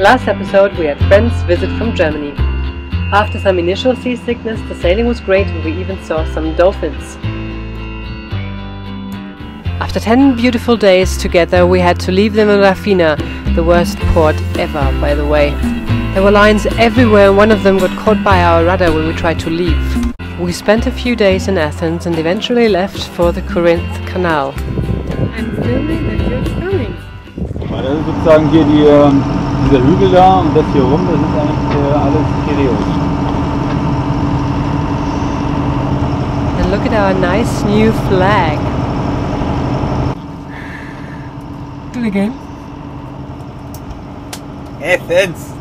Last episode we had friends visit from Germany. After some initial seasickness, the sailing was great and we even saw some dolphins. After 10 beautiful days together, we had to leave them in Rafina, the worst port ever, by the way. There were lines everywhere and one of them got caught by our rudder when we tried to leave. We spent a few days in Athens and eventually left for the Corinthian Canal. I'm filming that you're filming. Das ist sozusagen hier dieser Hügel da und das hier rum, das ist eigentlich alles Piräus. And look at our nice new flag. Do it again. Athens!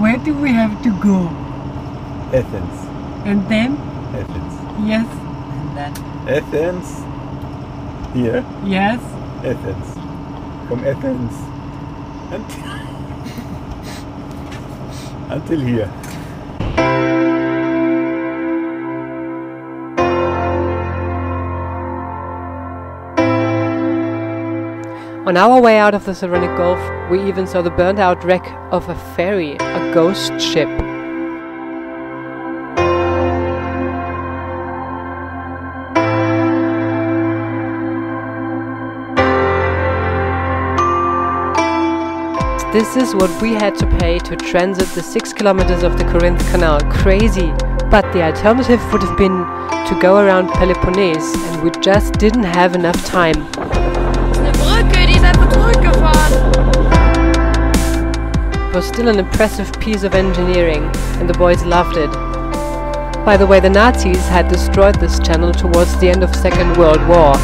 Where do we have to go? Athens. And then? Athens. Yes. And then? Athens. Here? Yes. Athens. From Athens. Until here. On our way out of the Saronic Gulf, we even saw the burnt out wreck of a ferry, a ghost ship. This is what we had to pay to transit the 6 kilometers of the Corinthian Canal. Crazy! But the alternative would have been to go around Peloponnese, and we just didn't have enough time. It was still an impressive piece of engineering, and the boys loved it. By the way, the Nazis had destroyed this channel towards the end of Second World War.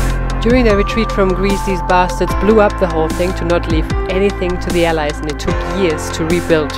During their retreat from Greece, these bastards blew up the whole thing to not leave anything to the Allies, and it took years to rebuild.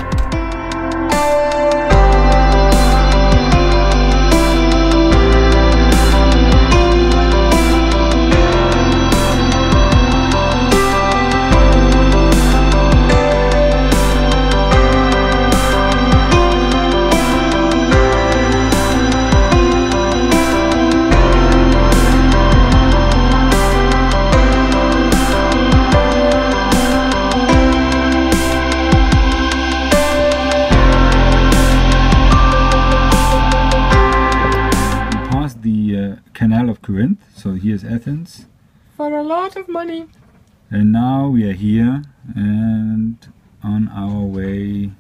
Canal of Corinth, so here's Athens. For a lot of money. And now we are here and on our way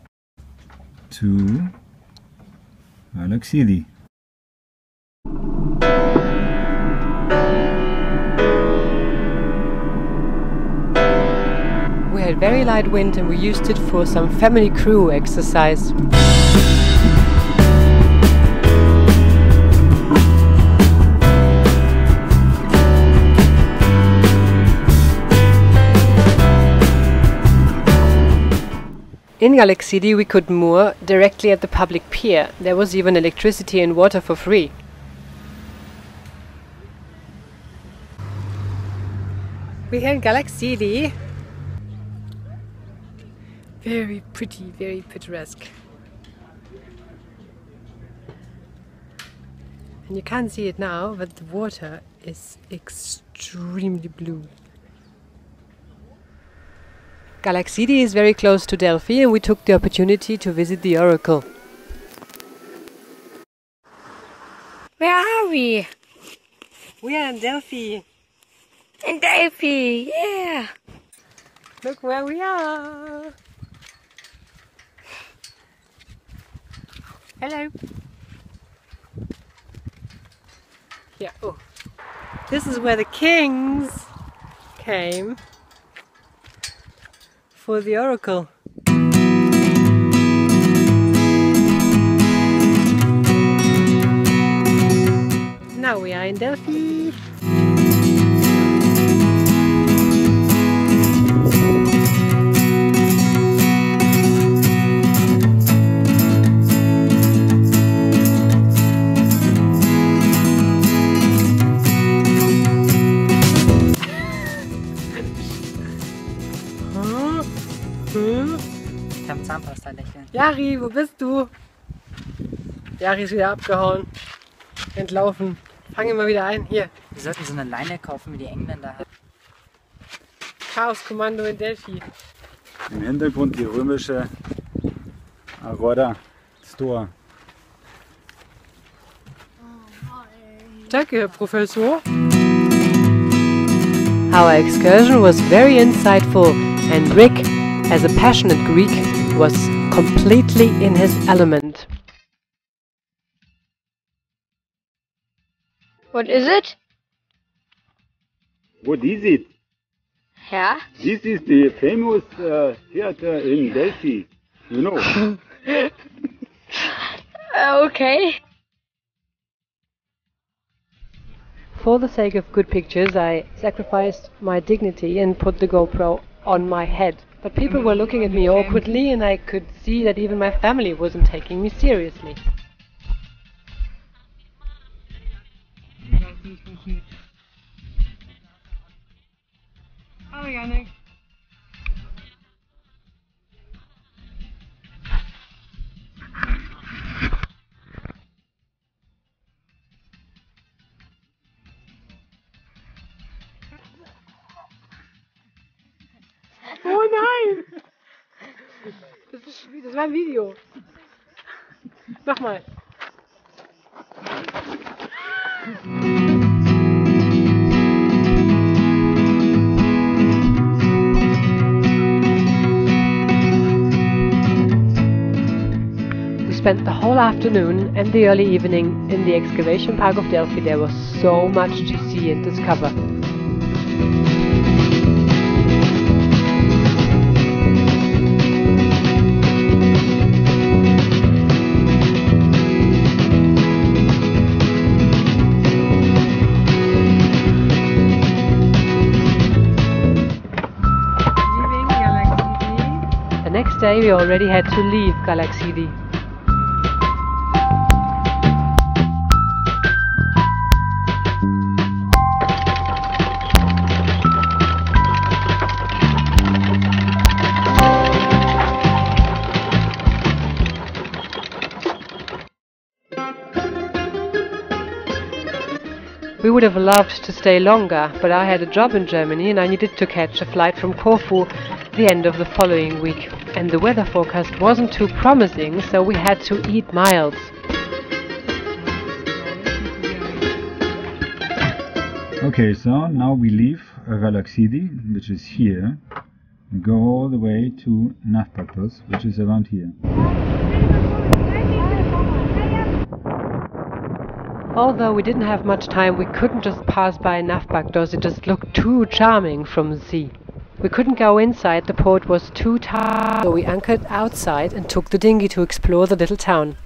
to Galaxidhi. We had very light wind and we used it for some family crew exercise. In Galaxidhi we could moor directly at the public pier. There was even electricity and water for free. We are in Galaxidhi. Very pretty, very picturesque. And you can't see it now, but the water is extremely blue. Galaxidhi is very close to Delphi and we took the opportunity to visit the oracle. Where are we? We are in Delphi. In Delphi, yeah! Look where we are! Hello! Yeah, oh. This is where the kings came for the oracle. Now we are in Delphi. Ich habe Zahnpasta lächeln. Jari, wo bist du? Jari ist wieder abgehauen. Entlaufen. Fang ihn mal wieder ein. Hier. Wir sollten so eine Leine kaufen, wie die Engländer haben. Chaos-Kommando in Delphi. Im Hintergrund die römische Aroda Store. Danke, Herr Professor. Our excursion was very insightful, and Rick, as a passionate Greek, was completely in his element. What is it? What is it? Yeah? This is the famous theater in Delphi, you know. Okay. For the sake of good pictures, I sacrificed my dignity and put the GoPro on my head. But people were looking at me awkwardly, and I could see that even my family wasn't taking me seriously. Hallo Janik. Oh nein! Das war ein Video. Mach mal. We spent the whole afternoon and the early evening in the excavation park of Delphi. There was so much to see and discover. The next day we already had to leave Galaxidhi. We would have loved to stay longer, but I had a job in Germany and I needed to catch a flight from Corfu the end of the following week. And the weather forecast wasn't too promising, so we had to eat miles. Okay, so now we leave Galaxidhi, which is here, and go all the way to Naphthakos, which is around here. Although we didn't have much time, we couldn't just pass by Naphthakos, it just looked too charming from the sea. We couldn't go inside, the port was too tight, so we anchored outside and took the dinghy to explore the little town.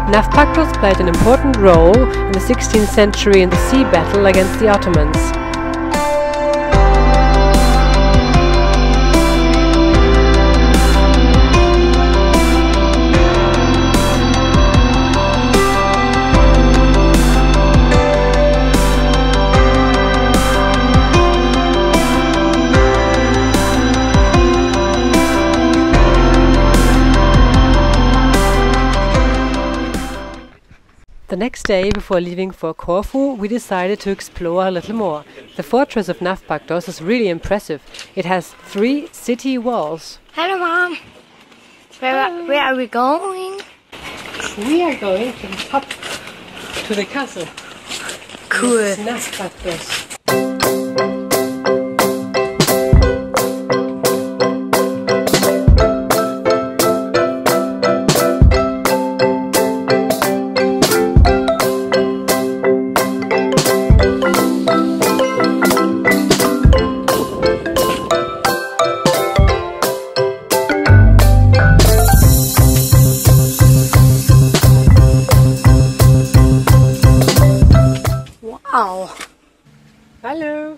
Naphthakos played an important role in the 16th century in the sea battle against the Ottomans. The next day, before leaving for Corfu, we decided to explore a little more. The fortress of Naphthakos is really impressive. It has 3 city walls. Hello, Mom. Where are we going? We are going to the top, to the castle. Cool. This is Naphthakos. Hello.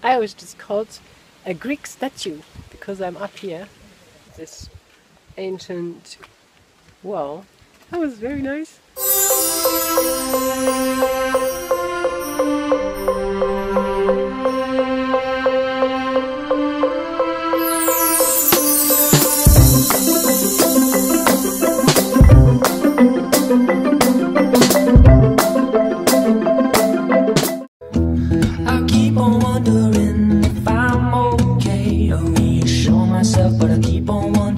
I was just called a Greek statue because I'm up here. This ancient wall. That was very nice.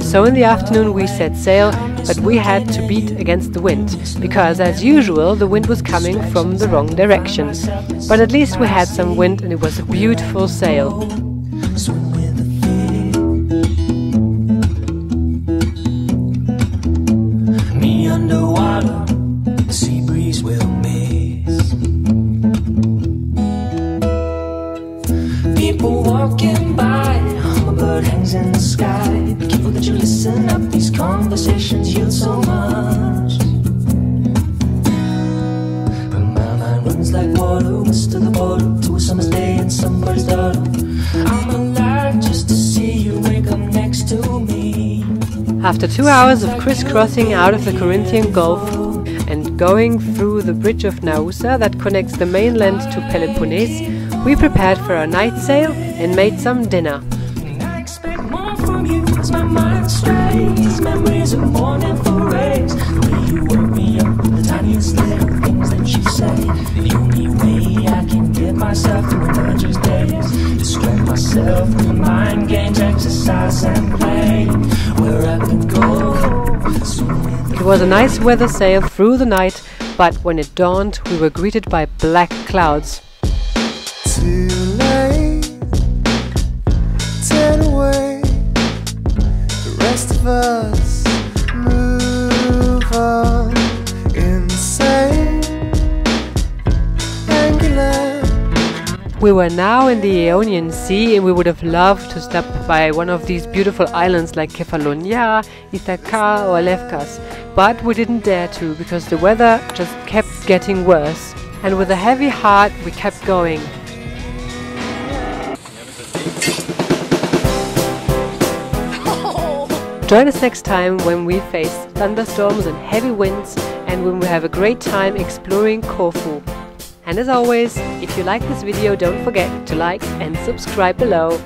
So in the afternoon we set sail, but we had to beat against the wind, because as usual the wind was coming from the wrong direction. But at least we had some wind and it was a beautiful sail. Me underwater, the sea breeze will miss. People walking by, a bird hangs in the sky. Be careful that you listen up, these conversations yield so much. But my mind runs like water, west of the border, to a summer's day and somebody's daughter. I'm alive just to see you wake up next to me. After 2 hours of crisscrossing out of the Corinthian Gulf and going through the bridge of Naousa that connects the mainland to Peloponnese, we prepared for our night sail and made some dinner. I expect more from you as my mind strays. Memories of morning forays. The way you wake me up with the tiniest little things that you say. The only way I can get myself through another's days. Distract myself with mind games, exercise and play. Where I could go. It was a nice weather sail through the night, but when it dawned we were greeted by black clouds. Too late, turn away. The rest of us move on. Insane, angular. We were now in the Ionian Sea and we would have loved to stop by one of these beautiful islands like Kefalonia, Ithaca or Lefkas, but we didn't dare to because the weather just kept getting worse, and with a heavy heart we kept going. Join us next time when we face thunderstorms and heavy winds and when we have a great time exploring Corfu. And as always, if you like this video, don't forget to like and subscribe below.